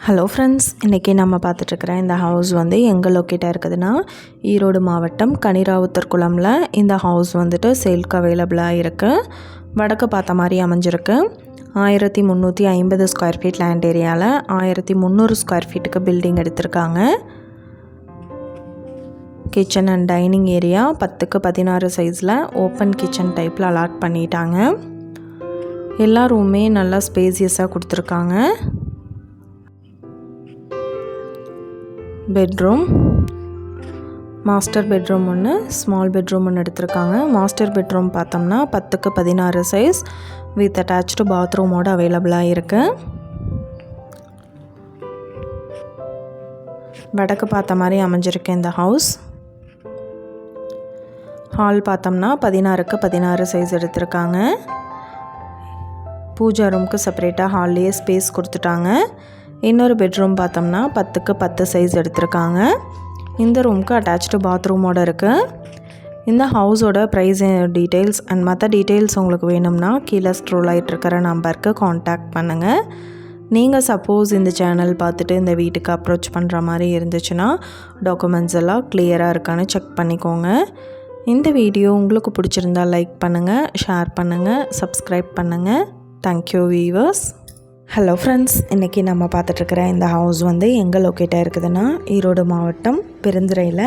Hello friends, இன்றைக்கி நம்ம பார்த்துட்ருக்குற இந்த ஹவுஸ் வந்து எங்கே லொக்கேட்டாக இருக்குதுன்னா ஈரோடு மாவட்டம் கனிராவுத்தர் குளமில் இந்த ஹவுஸ் வந்துட்டு சேல்க்கு அவைலபிளாக இருக்குது. வடக்கு பார்த்த மாதிரி அமைஞ்சிருக்கு. 1350 ஸ்கொயர் ஃபீட் லேண்ட் ஏரியாவில் 1300 ஸ்கொயர் ஃபீட்டுக்கு பில்டிங் எடுத்திருக்காங்க. கிச்சன் அண்ட் டைனிங் ஏரியா 10க்கு 16 சைஸில் ஓப்பன் கிச்சன் டைப்பில் அலாட் பண்ணிட்டாங்க. எல்லா ரூமே நல்லா ஸ்பேசியஸாக கொடுத்துருக்காங்க. பெட்ரூம், மாஸ்டர் பெட்ரூம் ஒன்று, ஸ்மால் பெட்ரூம் ஒன்று எடுத்திருக்காங்க. மாஸ்டர் பெட்ரூம் பார்த்தோம்னா 10க்கு 16 சைஸ் வித் அட்டாச்டு பாத்ரூமோடு அவைலபிளாக இருக்குது. வடக்கு பார்த்த மாதிரி அமைஞ்சிருக்கு இந்த ஹவுஸ். ஹால் பார்த்தோம்னா 16க்கு 16 சைஸ் எடுத்திருக்காங்க. பூஜா ரூமுக்கு செப்பரேட்டாக ஹால்லேயே ஸ்பேஸ் கொடுத்துட்டாங்க. இன்னொரு பெட்ரூம் பார்த்தோம்னா 10க்கு 10 சைஸ் எடுத்திருக்காங்க. இந்த ரூமுக்கு அட்டாச்டு பாத்ரூமோடு இருக்குது. இந்த ஹவுஸோட ப்ரைஸ் டீட்டெயில்ஸ் அண்ட் மற்ற டீட்டெயில்ஸ் உங்களுக்கு வேணும்னா கீழே ஸ்க்ரோல் ஆகிட்டு இருக்கிற நம்பருக்கு காண்டாக்ட் பண்ணுங்கள். நீங்கள் சப்போஸ் இந்த சேனல் பார்த்துட்டு இந்த வீட்டுக்கு அப்ரோச் பண்ணுற மாதிரி இருந்துச்சுன்னா டாக்குமெண்ட்ஸ் எல்லாம் கிளியராக இருக்கான்னு செக் பண்ணிக்கோங்க. இந்த வீடியோ உங்களுக்கு பிடிச்சிருந்தால் லைக் பண்ணுங்கள், ஷேர் பண்ணுங்கள், சப்ஸ்கிரைப் பண்ணுங்கள். Thank you viewers. ஹலோ ஃப்ரெண்ட்ஸ், இன்றைக்கி நம்ம பார்த்துட்ருக்குற இந்த ஹவுஸ் வந்து எங்கே லொக்கேட்டாக இருக்குதுன்னா ஈரோடு மாவட்டம் பெருந்துறையில்